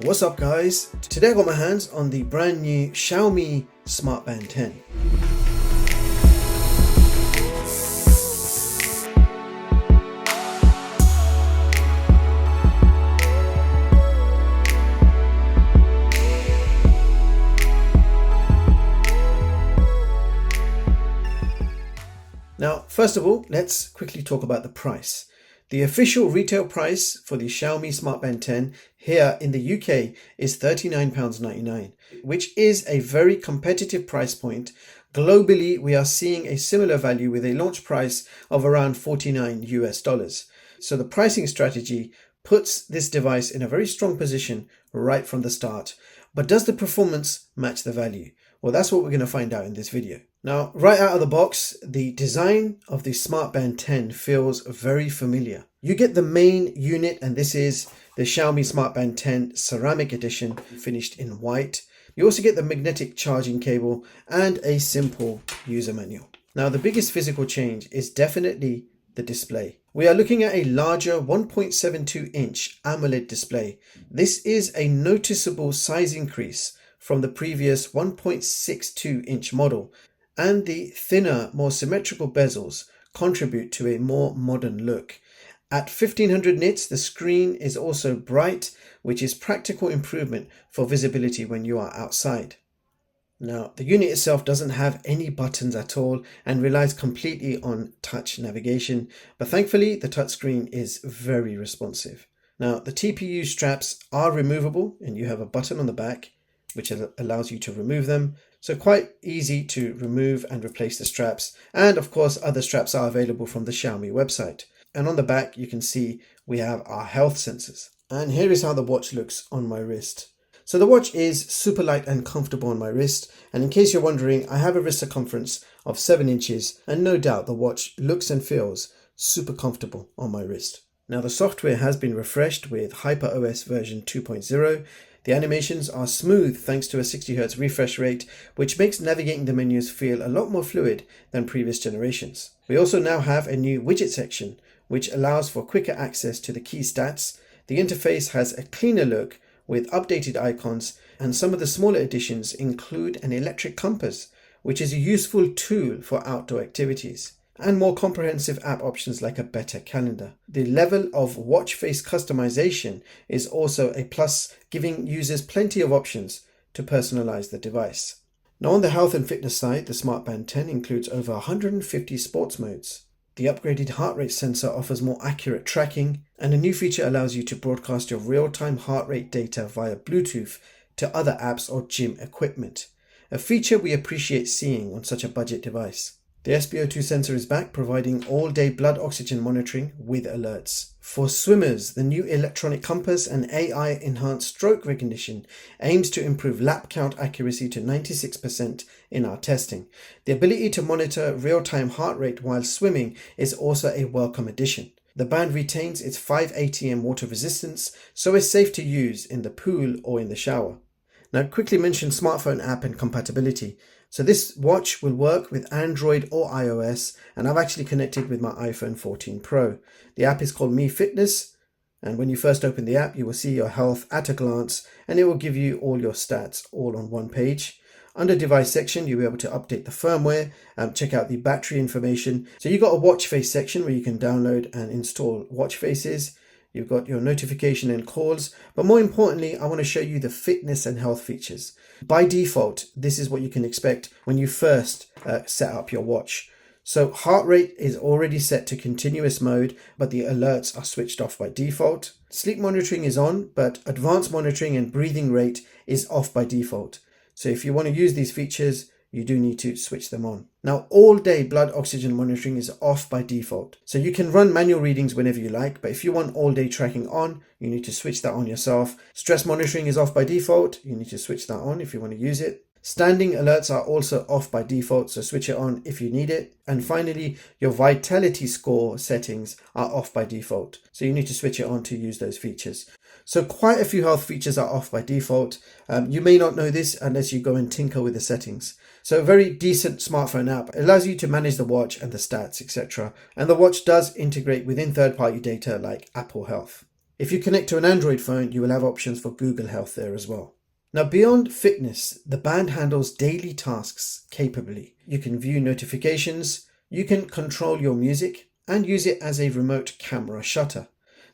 What's up guys? Today I got my hands on the brand new Xiaomi Smart Band 10. Now, first of all, let's quickly talk about the price. The official retail price for the Xiaomi Smart Band 10 here in the UK is £39.99, which is a very competitive price point. Globally, we are seeing a similar value with a launch price of around $49 US. So the pricing strategy puts this device in a very strong position right from the start. But does the performance match the value? Well, that's what we're going to find out in this video. Now, right out of the box, the design of the Smart Band 10 feels very familiar. You get the main unit, and this is the Xiaomi Smart Band 10 Ceramic Edition, finished in white. You also get the magnetic charging cable and a simple user manual. Now, the biggest physical change is definitely the display. We are looking at a larger 1.72-inch AMOLED display. This is a noticeable size increase from the previous 1.62-inch model, and the thinner, more symmetrical bezels contribute to a more modern look. At 1500 nits, the screen is also bright, which is practical improvement for visibility when you are outside. Now, the unit itself doesn't have any buttons at all and relies completely on touch navigation, but thankfully the touchscreen is very responsive. Now, the TPU straps are removable and you have a button on the back which allows you to remove them. So quite easy to remove and replace the straps. And of course, other straps are available from the Xiaomi website. And on the back, you can see we have our health sensors. And here is how the watch looks on my wrist. So the watch is super light and comfortable on my wrist. And in case you're wondering, I have a wrist circumference of 7 inches. And no doubt the watch looks and feels super comfortable on my wrist. Now the software has been refreshed with HyperOS version 2.0. The animations are smooth thanks to a 60Hz refresh rate, which makes navigating the menus feel a lot more fluid than previous generations. We also now have a new widget section, which allows for quicker access to the key stats. The interface has a cleaner look with updated icons, and some of the smaller additions include an electric compass, which is a useful tool for outdoor activities, and more comprehensive app options like a better calendar. The level of watch face customization is also a plus, giving users plenty of options to personalize the device. Now on the health and fitness side, the Smart Band 10 includes over 150 sports modes. The upgraded heart rate sensor offers more accurate tracking, and a new feature allows you to broadcast your real-time heart rate data via Bluetooth to other apps or gym equipment, a feature we appreciate seeing on such a budget device. The SpO2 sensor is back, providing all-day blood oxygen monitoring with alerts. For swimmers, the new electronic compass and AI-enhanced stroke recognition aims to improve lap count accuracy to 96% in our testing. The ability to monitor real-time heart rate while swimming is also a welcome addition. The band retains its 5 ATM water resistance, so it's safe to use in the pool or in the shower. Now, quickly mention smartphone app and compatibility. So this watch will work with Android or iOS, and I've actually connected with my iPhone 14 Pro. The app is called Mi Fitness, and when you first open the app, you will see your health at a glance, and it will give you all your stats all on one page. Under device section, you'll be able to update the firmware and check out the battery information. So you've got a watch face section where you can download and install watch faces. You've got your notification and calls, but more importantly, I want to show you the fitness and health features. By default, this is what you can expect when you first set up your watch. So heart rate is already set to continuous mode, but the alerts are switched off by default. Sleep monitoring is on, but advanced monitoring and breathing rate is off by default. So if you want to use these features, you do need to switch them on. Now, all-day blood oxygen monitoring is off by default. So you can run manual readings whenever you like, but if you want all-day tracking on, you need to switch that on yourself. Stress monitoring is off by default. You need to switch that on if you want to use it. Standing alerts are also off by default, so switch it on if you need it. And finally, your vitality score settings are off by default, so you need to switch it on to use those features. So quite a few health features are off by default. You may not know this unless you go and tinker with the settings. So a very decent smartphone app. It allows you to manage the watch and the stats, etc. And the watch does integrate within third-party data like Apple Health. If you connect to an Android phone, you will have options for Google Health there as well. Now, beyond fitness, the band handles daily tasks capably. You can view notifications, you can control your music, and use it as a remote camera shutter.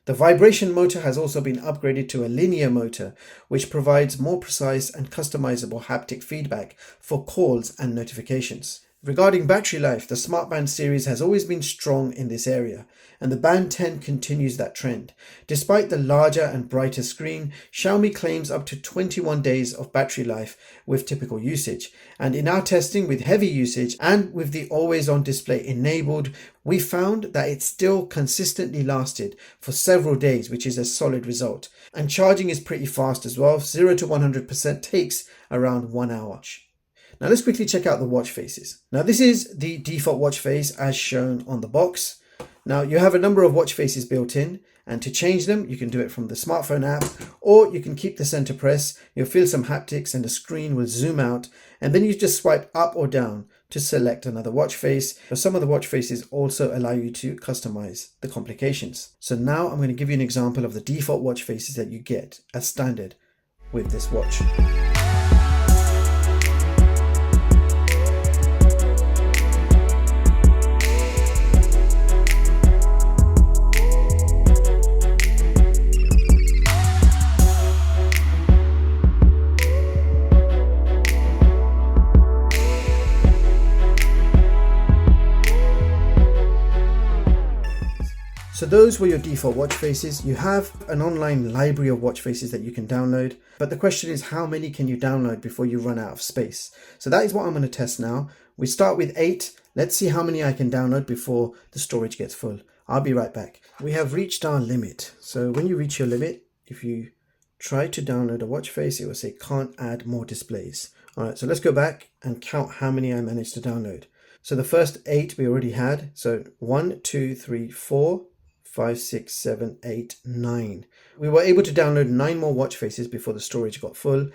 The vibration motor has also been upgraded to a linear motor, which provides more precise and customizable haptic feedback for calls and notifications. Regarding battery life, the Smart Band series has always been strong in this area, and the Band 10 continues that trend. Despite the larger and brighter screen, Xiaomi claims up to 21 days of battery life with typical usage. And in our testing with heavy usage and with the always-on display enabled, we found that it still consistently lasted for several days, which is a solid result. And charging is pretty fast as well. 0 to 100% takes around 1 hour. Now let's quickly check out the watch faces. Now this is the default watch face as shown on the box. Now you have a number of watch faces built in, and to change them you can do it from the smartphone app, or you can keep the center press. You'll feel some haptics and the screen will zoom out, and then you just swipe up or down to select another watch face. But some of the watch faces also allow you to customize the complications. So now I'm going to give you an example of the default watch faces that you get as standard with this watch. So those were your default watch faces. You have an online library of watch faces that you can download, but the question is how many can you download before you run out of space? So that is what I'm going to test now. We start with 8. Let's see how many I can download before the storage gets full. I'll be right back. We have reached our limit. So when you reach your limit, if you try to download a watch face, it will say can't add more displays. All right, so let's go back and count how many I managed to download. So the first 8 we already had. So 1, 2, 3, 4, 5, 6, 7, 8, 9. We were able to download 9 more watch faces before the storage got full.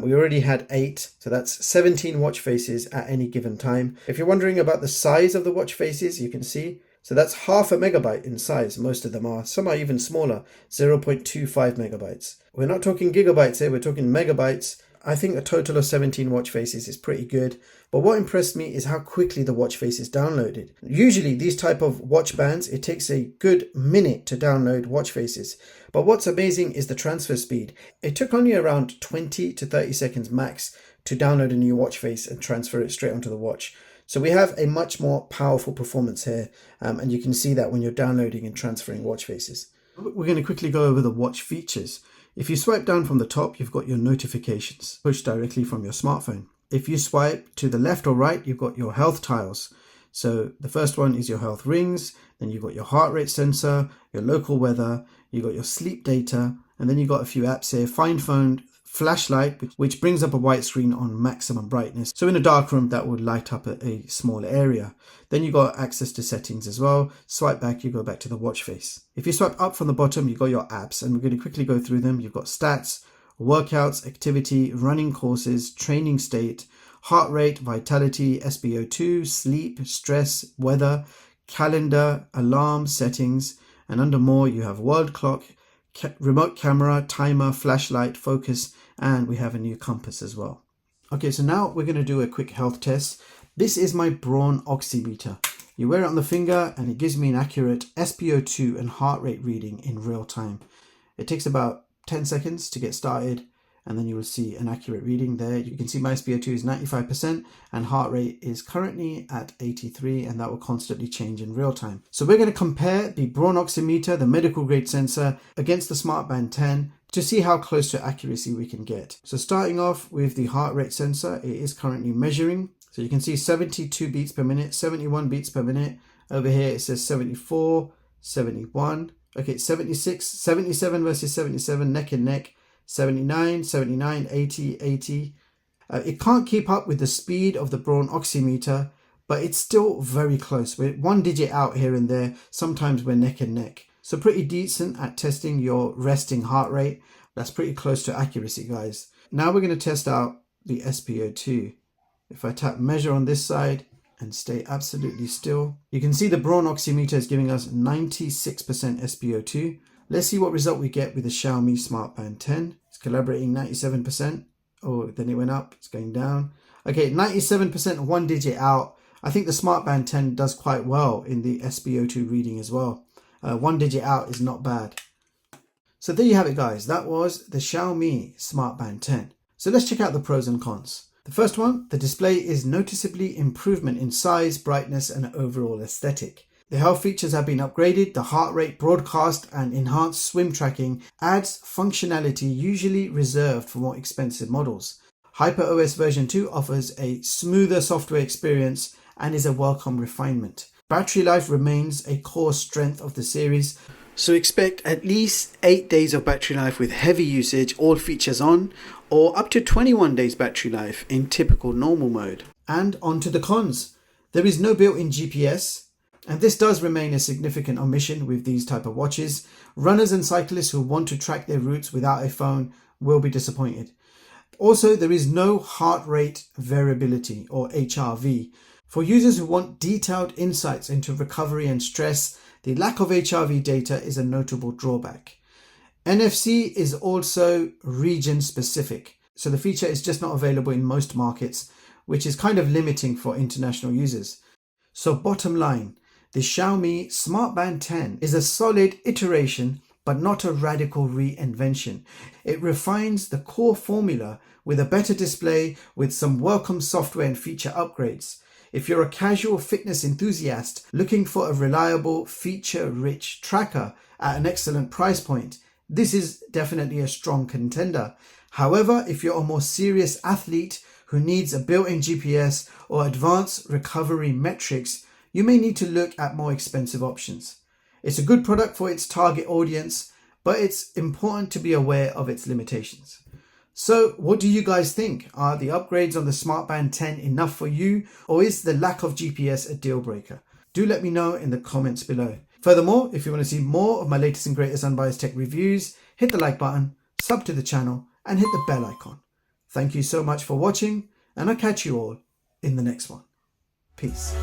We already had 8, so that's 17 watch faces at any given time. If you're wondering about the size of the watch faces, you can see. So that's half a megabyte in size. Most of them are. Some are even smaller, 0.25 megabytes. We're not talking gigabytes here, we're talking megabytes. I think a total of 17 watch faces is pretty good. But what impressed me is how quickly the watch face is downloaded. Usually these type of watch bands, it takes a good minute to download watch faces. But what's amazing is the transfer speed. It took only around 20 to 30 seconds max to download a new watch face and transfer it straight onto the watch. So we have a much more powerful performance here. And you can see that when you're downloading and transferring watch faces. We're going to quickly go over the watch features. If you swipe down from the top, you've got your notifications pushed directly from your smartphone. If you swipe to the left or right, you've got your health tiles. So the first one is your health rings, then you've got your heart rate sensor, your local weather, you've got your sleep data, and then you've got a few apps here. Find phone, flashlight, which brings up a white screen on maximum brightness. So in a dark room, that would light up a small area. Then you got access to settings as well. Swipe back, you go back to the watch face. If you swipe up from the bottom, you got your apps, and we're going to quickly go through them. You've got stats, workouts, activity, running courses, training state, heart rate, vitality, SpO2, sleep, stress, weather, calendar, alarm, settings, and under more you have world clock, remote camera, timer, flashlight, focus, and we have a new compass as well. Okay, so now we're going to do a quick health test. This is my Braun oximeter. You wear it on the finger and it gives me an accurate SpO2 and heart rate reading in real time. It takes about 10 seconds to get started, and then you will see an accurate reading there. You can see my SpO2 is 95% and heart rate is currently at 83, and that will constantly change in real time. So we're going to compare the Braun oximeter, the medical grade sensor, against the Smart Band 10 to see how close to accuracy we can get. So starting off with the heart rate sensor, it is currently measuring. So you can see 72 beats per minute, 71 beats per minute. Over here it says 74, 71. Okay, 76, 77 versus 77, neck and neck. 79, 79, 80, 80. It can't keep up with the speed of the Braun oximeter, but it's still very close. We're 1 digit out here and there. Sometimes we're neck and neck. So pretty decent at testing your resting heart rate. That's pretty close to accuracy, guys. Now we're going to test out the SpO2. If I tap measure on this side and stay absolutely still, you can see the Braun oximeter is giving us 96% SpO2. Let's see what result we get with the Xiaomi Smart Band 10. It's collaborating 97%. Oh, then it went up, it's going down. Okay, 97% 1 digit out. I think the Smart Band 10 does quite well in the SpO2 reading as well. 1 digit out is not bad. So there you have it, guys. That was the Xiaomi Smart Band 10. So let's check out the pros and cons. The first one, the display is noticeably improvement in size, brightness, and overall aesthetic. The health features have been upgraded. The heart rate broadcast and enhanced swim tracking adds functionality usually reserved for more expensive models. HyperOS version 2 offers a smoother software experience and is a welcome refinement. Battery life remains a core strength of the series, so expect at least 8 days of battery life with heavy usage, all features on, or up to 21 days battery life in typical normal mode. And on to the cons. There is no built-in GPS, and this does remain a significant omission with these type of watches. Runners and cyclists who want to track their routes without a phone will be disappointed. Also, there is no heart rate variability or HRV. For users who want detailed insights into recovery and stress, the lack of HRV data is a notable drawback. NFC is also region specific, so the feature is just not available in most markets, which is kind of limiting for international users. So bottom line, the Xiaomi Smart Band 10 is a solid iteration, but not a radical reinvention. It refines the core formula with a better display with some welcome software and feature upgrades. If you're a casual fitness enthusiast looking for a reliable, feature-rich tracker at an excellent price point, this is definitely a strong contender. However, if you're a more serious athlete who needs a built-in GPS or advanced recovery metrics, you may need to look at more expensive options. It's a good product for its target audience, but it's important to be aware of its limitations. So what do you guys think? Are the upgrades on the Smart Band 10 enough for you, or is the lack of GPS a deal breaker? Do let me know in the comments below. Furthermore, if you want to see more of my latest and greatest unbiased tech reviews, hit the like button, sub to the channel, and hit the bell icon. Thank you so much for watching, and I'll catch you all in the next one. Peace.